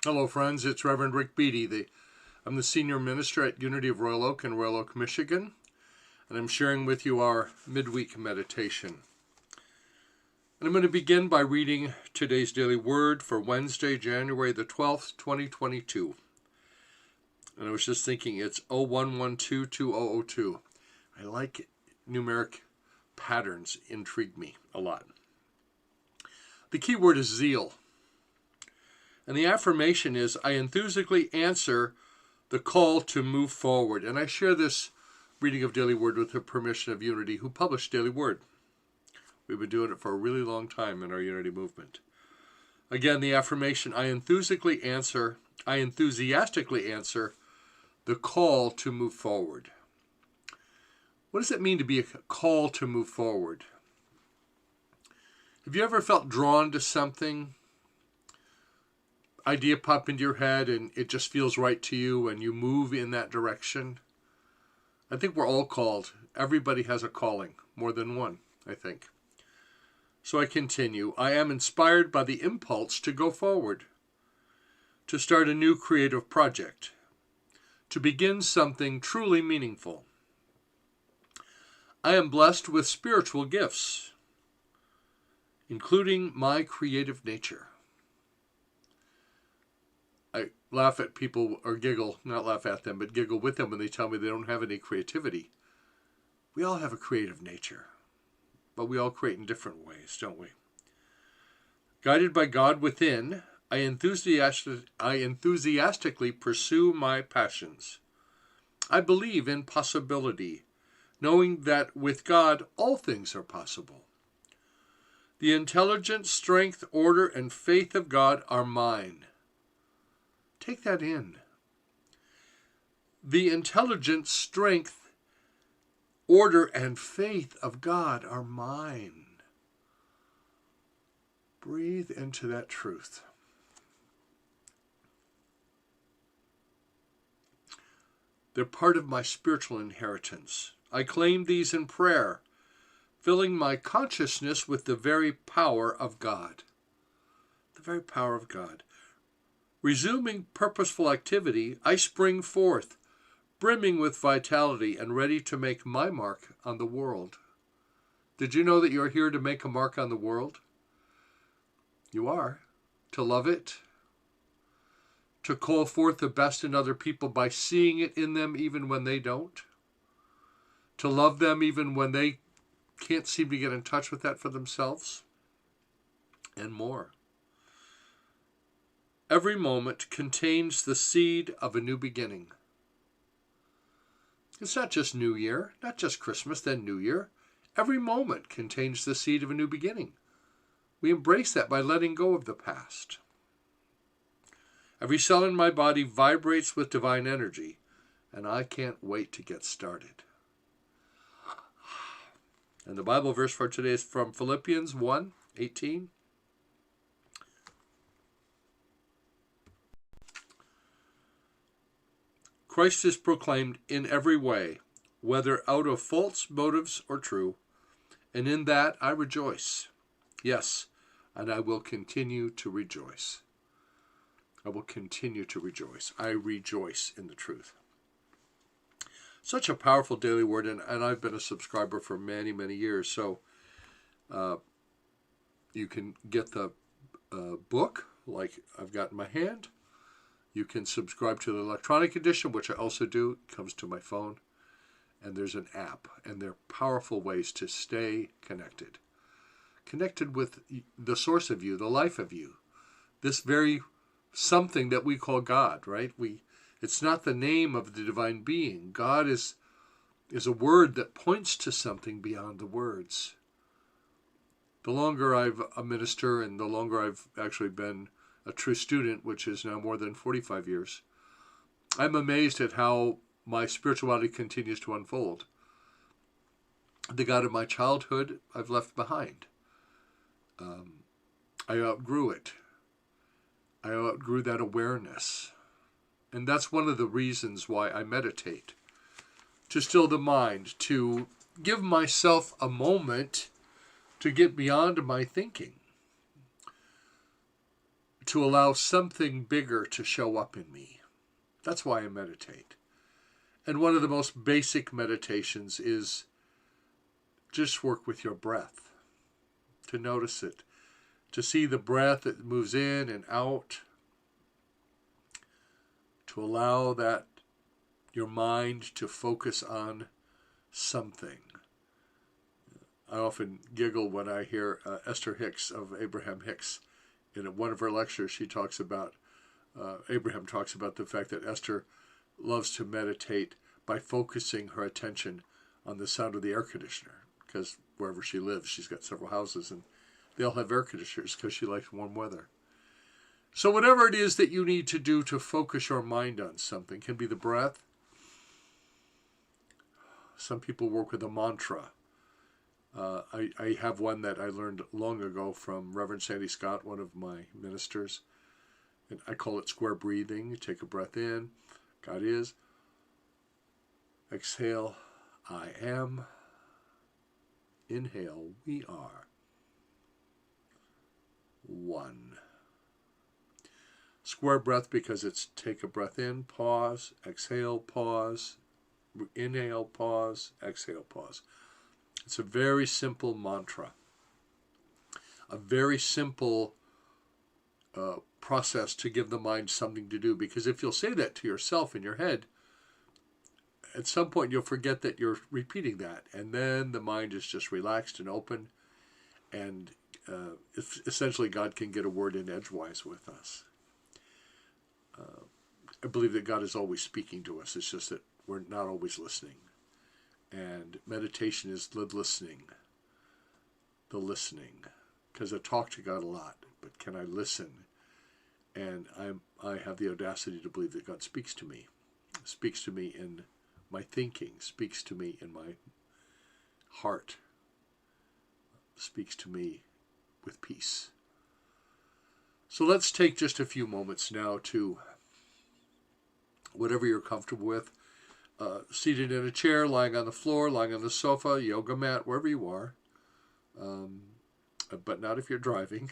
Hello, friends. It's Reverend Ric Beattie. I'm the senior minister at Unity of Royal Oak in Royal Oak, Michigan, and I'm sharing with you our midweek meditation. And I'm going to begin by reading today's daily word for Wednesday, January the 12th, 2022. And I was just thinking it's 01122002. I like numeric patterns, intrigue me a lot. The key word is zeal. And the affirmation is, I enthusiastically answer the call to move forward. And I share this reading of Daily Word with the permission of Unity, who published Daily Word. We've been doing it for a really long time in our Unity movement. Again, the affirmation, I enthusiastically answer the call to move forward. What does it mean to be a call to move forward? Have you ever felt drawn to something? Idea pop into your head and it just feels right to you and you move in that direction? I think we're all called. Everybody has a calling, more than one, I think. So I continue. I am inspired by the impulse to go forward, to start a new creative project, to begin something truly meaningful. I am blessed with spiritual gifts, including my creative nature. I laugh at people, or giggle, not laugh at them, but giggle with them when they tell me they don't have any creativity. We all have a creative nature, but we all create in different ways, don't we? Guided by God within, I enthusiastically pursue my passions. I believe in possibility, knowing that with God all things are possible. The intelligence, strength, order, and faith of God are mine. Take that in. The intelligence, strength, order, and faith of God are mine. Breathe into that truth. They're part of my spiritual inheritance. I claim these in prayer, filling my consciousness with the very power of God. The very power of God. Resuming purposeful activity, I spring forth, brimming with vitality and ready to make my mark on the world. Did you know that you're here to make a mark on the world? You are. To love it. To call forth the best in other people by seeing it in them even when they don't. To love them even when they can't seem to get in touch with that for themselves. And more. Every moment contains the seed of a new beginning. It's not just New Year, not just Christmas, then New Year. Every moment contains the seed of a new beginning. We embrace that by letting go of the past. Every cell in my body vibrates with divine energy, and I can't wait to get started. And the Bible verse for today is from Philippians 1:18. Christ is proclaimed in every way, whether out of false motives or true, and in that I rejoice. Yes, and I will continue to rejoice. I will continue to rejoice. I rejoice in the truth. Such a powerful daily word, and I've been a subscriber for many, many years. So you can get the book like I've got in my hand. You can subscribe to the electronic edition, which I also do. It comes to my phone. And there's an app. And they're powerful ways to stay connected. Connected with the source of you, the life of you. This very something that we call God, right? It's not the name of the divine being. God is a word that points to something beyond the words. The longer I've a minister and the longer I've actually been a true student, which is now more than 45 years, I'm amazed at how my spirituality continues to unfold. The God of my childhood, I've left behind. I outgrew it. I outgrew that awareness. And that's one of the reasons why I meditate. To still the mind, to give myself a moment to get beyond my thinking. to allow something bigger to show up in me. That's why I meditate. And one of the most basic meditations is just work with your breath, to notice it, to see the breath that moves in and out, to allow that your mind to focus on something. I often giggle when I hear Esther Hicks of Abraham Hicks. In one of her lectures, she talks about, Abraham talks about the fact that Esther loves to meditate by focusing her attention on the sound of the air conditioner, because wherever she lives, she's got several houses, and they all have air conditioners because she likes warm weather. So whatever it is that you need to do to focus your mind on something, can be the breath. Some people work with a mantra. I have one that I learned long ago from Reverend Sandy Scott, one of my ministers. And I call it square breathing. You take a breath in, God is. Exhale, I am. Inhale, we are. One. Square breath because it's take a breath in, pause, exhale, pause, inhale, pause, exhale, pause. It's a very simple mantra, a very simple process to give the mind something to do. Because if you'll say that to yourself in your head, at some point you'll forget that you're repeating that. And then the mind is just relaxed and open. And essentially God can get a word in edgewise with us. I believe that God is always speaking to us. It's just that we're not always listening. And meditation is the listening. Because I talk to God a lot, but can I listen? And I have the audacity to believe that God speaks to me in my thinking, speaks to me in my heart, speaks to me with peace. So let's take just a few moments now to, whatever you're comfortable with, seated in a chair, lying on the floor, lying on the sofa, yoga mat, wherever you are, but not if you're driving,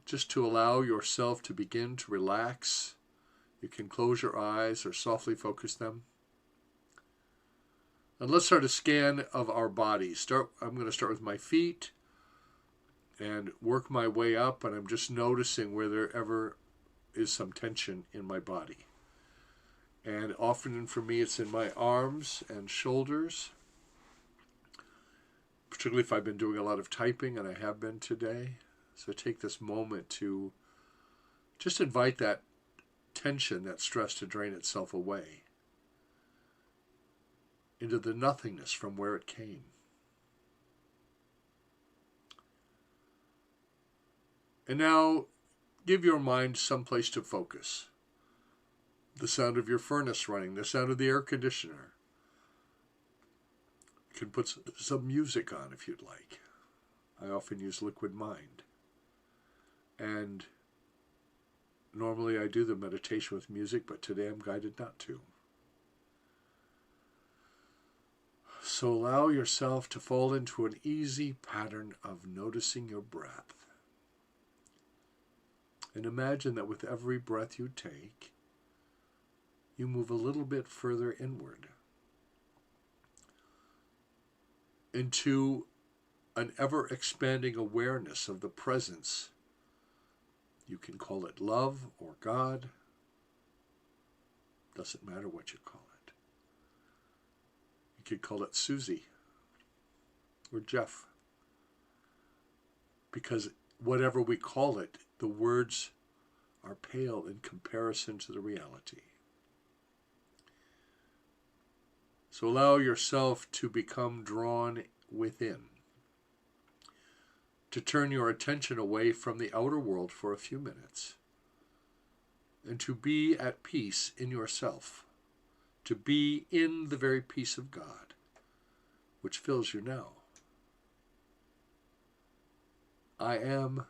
just to allow yourself to begin to relax. You can close your eyes or softly focus them. And let's start a scan of our bodies. I'm going to start with my feet and work my way up, and I'm just noticing where there ever is some tension in my body. And often for me, it's in my arms and shoulders, particularly if I've been doing a lot of typing, and I have been today. So take this moment to just invite that tension, that stress, to drain itself away into the nothingness from where it came. And now give your mind some place to focus. The sound of your furnace running, the sound of the air conditioner. You can put some music on if you'd like. I often use Liquid Mind. And normally I do the meditation with music, but today I'm guided not to. So allow yourself to fall into an easy pattern of noticing your breath. And imagine that with every breath you take, you move a little bit further inward into an ever-expanding awareness of the presence. You can call it love or God. Doesn't matter what you call it. You could call it Susie or Jeff. Because whatever we call it, the words are pale in comparison to the reality. So allow yourself to become drawn within, to turn your attention away from the outer world for a few minutes, and to be at peace in yourself, to be in the very peace of God, which fills you now. I am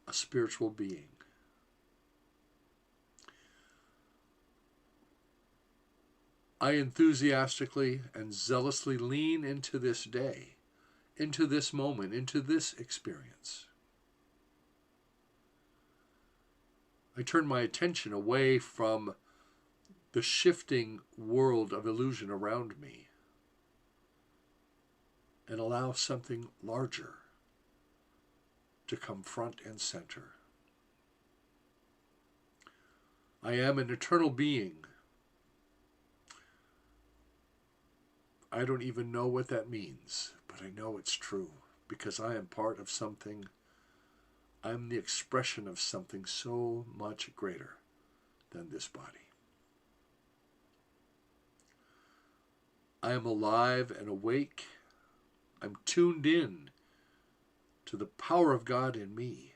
a spiritual being. I enthusiastically and zealously lean into this day, into this moment, into this experience. I turn my attention away from the shifting world of illusion around me and allow something larger to come front and center. I am an eternal being. I don't even know what that means, but I know it's true because I am part of something. I'm the expression of something so much greater than this body. I am alive and awake. I'm tuned in to the power of God in me,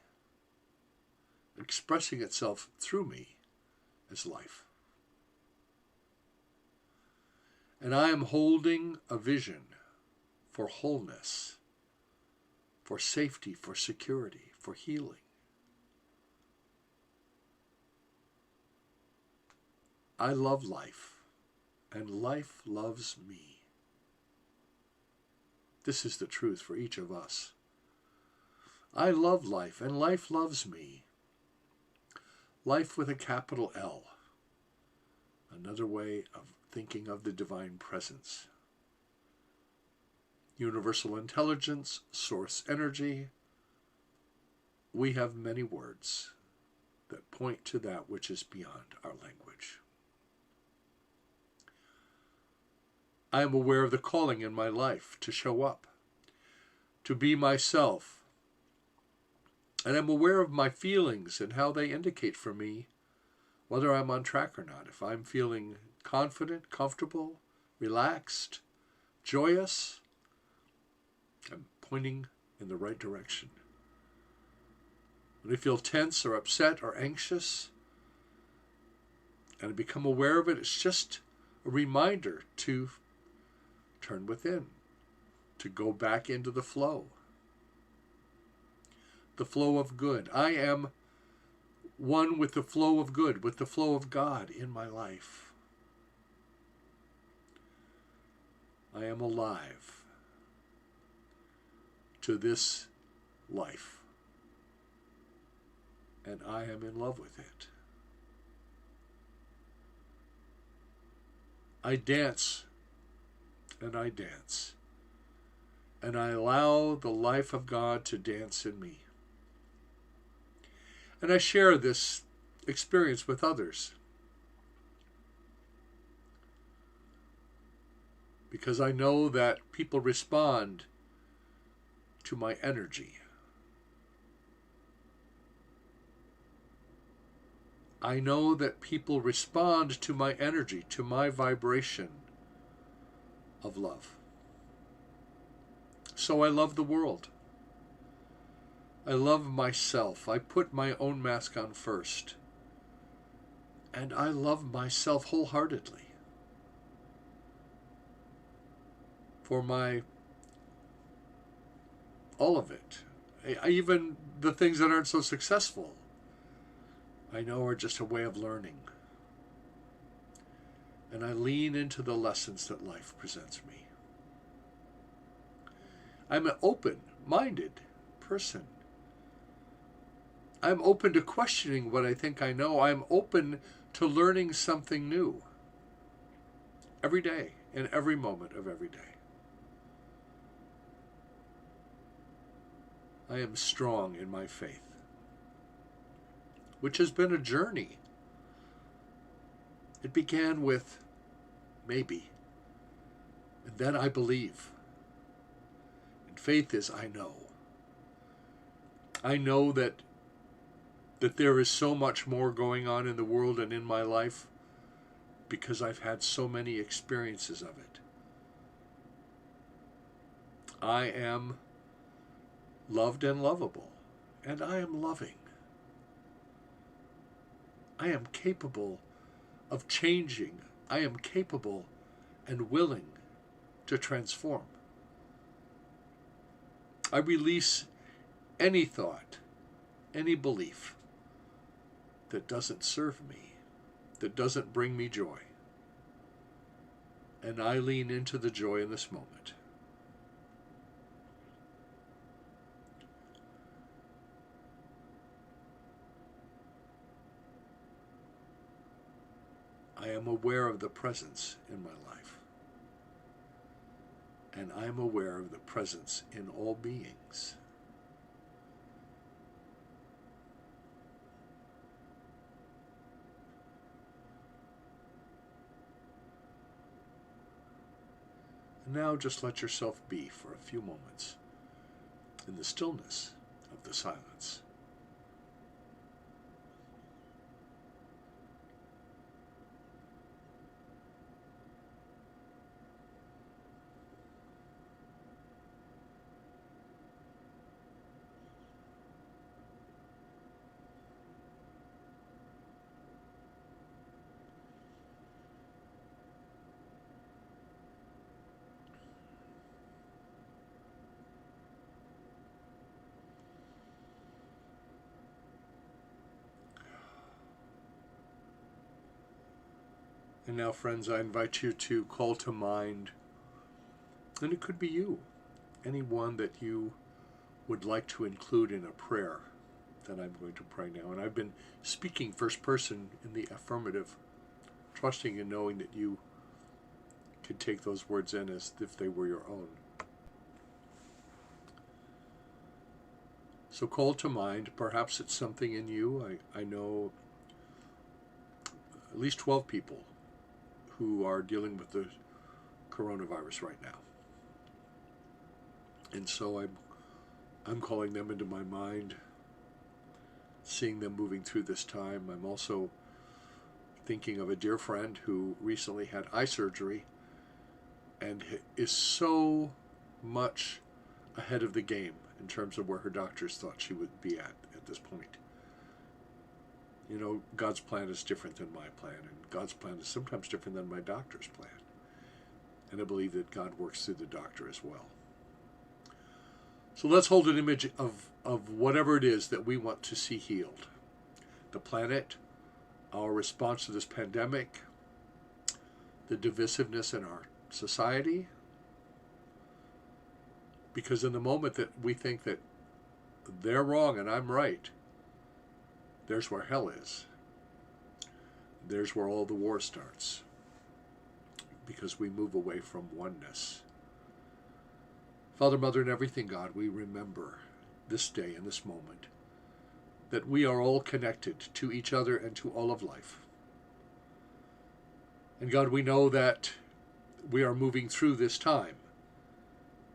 expressing itself through me as life. And I am holding a vision for wholeness, for safety, for security, for healing. I love life, and life loves me. This is the truth for each of us. I love life, and life loves me. Life with a capital L. Another way of thinking of the divine presence. Universal intelligence, source energy. We have many words that point to that which is beyond our language. I am aware of the calling in my life to show up, to be myself. And I'm aware of my feelings and how they indicate for me whether I'm on track or not. If I'm feeling confident, comfortable, relaxed, joyous, I'm pointing in the right direction. When I feel tense or upset or anxious, and I become aware of it, it's just a reminder to turn within, to go back into the flow of good. I am one with the flow of good, with the flow of God in my life. I am alive to this life, and I am in love with it. I dance, and I dance, and I allow the life of God to dance in me. And I share this experience with others because I know that people respond to my energy. I know that people respond to my energy, to my vibration of love. So I love the world. I love myself. I put my own mask on first. And I love myself wholeheartedly. For all of it. Even the things that aren't so successful, I know are just a way of learning. And I lean into the lessons that life presents me. I'm an open-minded person. I'm open to questioning what I think I know. I'm open to learning something new every day, in every moment of every day. I am strong in my faith, which has been a journey. It began with maybe, and then I believe. And faith is I know. I know that there is so much more going on in the world and in my life because I've had so many experiences of it. I am loved and lovable, and I am loving. I am capable of changing. I am capable and willing to transform. I release any thought, any belief that doesn't serve me, that doesn't bring me joy. And I lean into the joy in this moment. I am aware of the presence in my life. And I am aware of the presence in all beings. And now just let yourself be for a few moments in the stillness of the silence. And now, friends, I invite you to call to mind, and it could be you, anyone that you would like to include in a prayer that I'm going to pray now. And I've been speaking first person in the affirmative, trusting and knowing that you could take those words in as if they were your own. So call to mind, perhaps it's something in you. I know at least 12 people who are dealing with the coronavirus right now. And so I'm calling them into my mind, seeing them moving through this time. I'm also thinking of a dear friend who recently had eye surgery and is so much ahead of the game in terms of where her doctors thought she would be at this point. You know, God's plan is different than my plan, and God's plan is sometimes different than my doctor's plan. And I believe that God works through the doctor as well. So let's hold an image of whatever it is that we want to see healed. The planet, our response to this pandemic, the divisiveness in our society. Because in the moment that we think that they're wrong and I'm right, there's where hell is. There's where all the war starts. Because we move away from oneness. Father, Mother, and everything, God, we remember this day and this moment that we are all connected to each other and to all of life. And God, we know that we are moving through this time,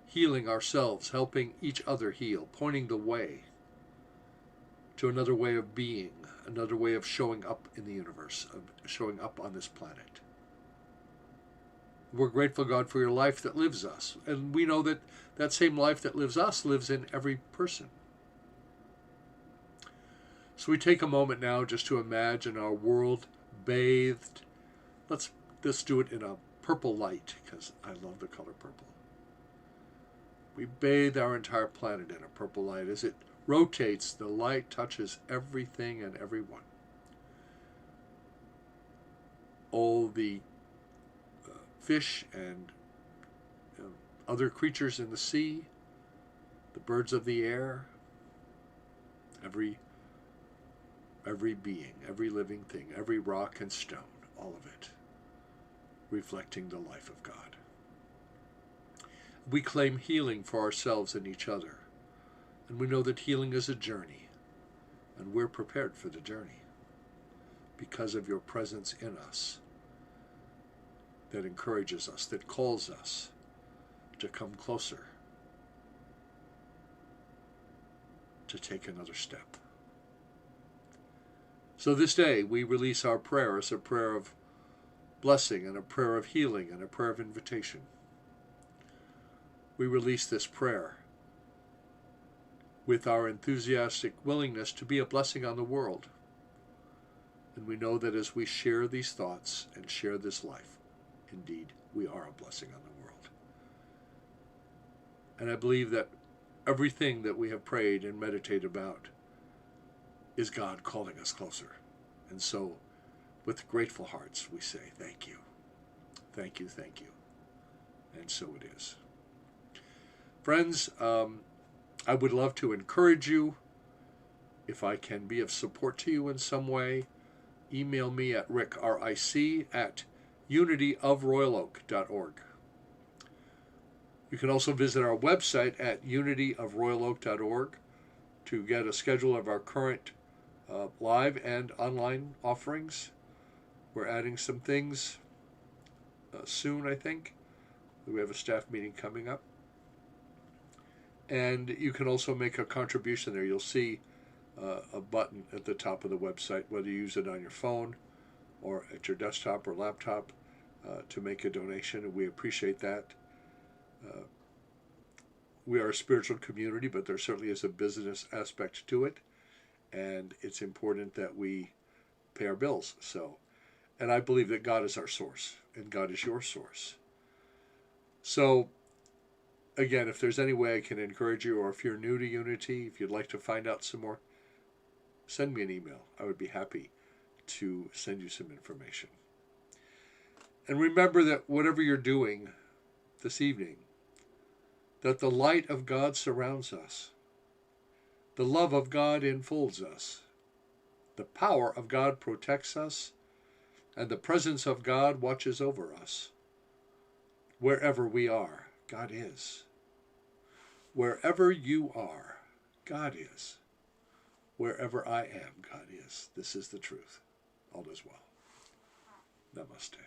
healing ourselves, helping each other heal, pointing the way to another way of being, another way of showing up in the universe, of showing up on this planet. We're grateful, God, for your life that lives us. And we know that that same life that lives us lives in every person. So we take a moment now just to imagine our world bathed. Let's do it in a purple light, because I love the color purple. We bathe our entire planet in a purple light. As it rotates, the light touches everything and everyone. All the fish and other creatures in the sea, the birds of the air, every being, every living thing, every rock and stone, all of it, reflecting the life of God. We claim healing for ourselves and each other, and we know that healing is a journey, and we're prepared for the journey because of your presence in us that encourages us, that calls us to come closer, to take another step. So this day we release our prayer as a prayer of blessing and a prayer of healing and a prayer of invitation. We release this prayer with our enthusiastic willingness to be a blessing on the world. And we know that as we share these thoughts and share this life, indeed, we are a blessing on the world. And I believe that everything that we have prayed and meditated about is God calling us closer. And so, with grateful hearts, we say, thank you. Thank you, thank you. And so it is. Friends, I would love to encourage you, if I can be of support to you in some way, email me at ric, R-I-C, at unityofroyaloak.org. You can also visit our website at unityofroyaloak.org to get a schedule of our current live and online offerings. We're adding some things soon, I think. We have a staff meeting coming up. And you can also make a contribution there. You'll see a button at the top of the website, whether you use it on your phone or at your desktop or laptop, to make a donation, and we appreciate that. We are a spiritual community, but there certainly is a business aspect to it, and it's important that we pay our bills. And I believe that God is our source, and God is your source. So, again, if there's any way I can encourage you, or if you're new to Unity, if you'd like to find out some more, send me an email. I would be happy to send you some information. And remember that whatever you're doing this evening, that the light of God surrounds us. The love of God enfolds us. The power of God protects us. And the presence of God watches over us. Wherever we are, God is. Wherever you are, God is. Wherever I am, God is. This is the truth. All is well. Namaste.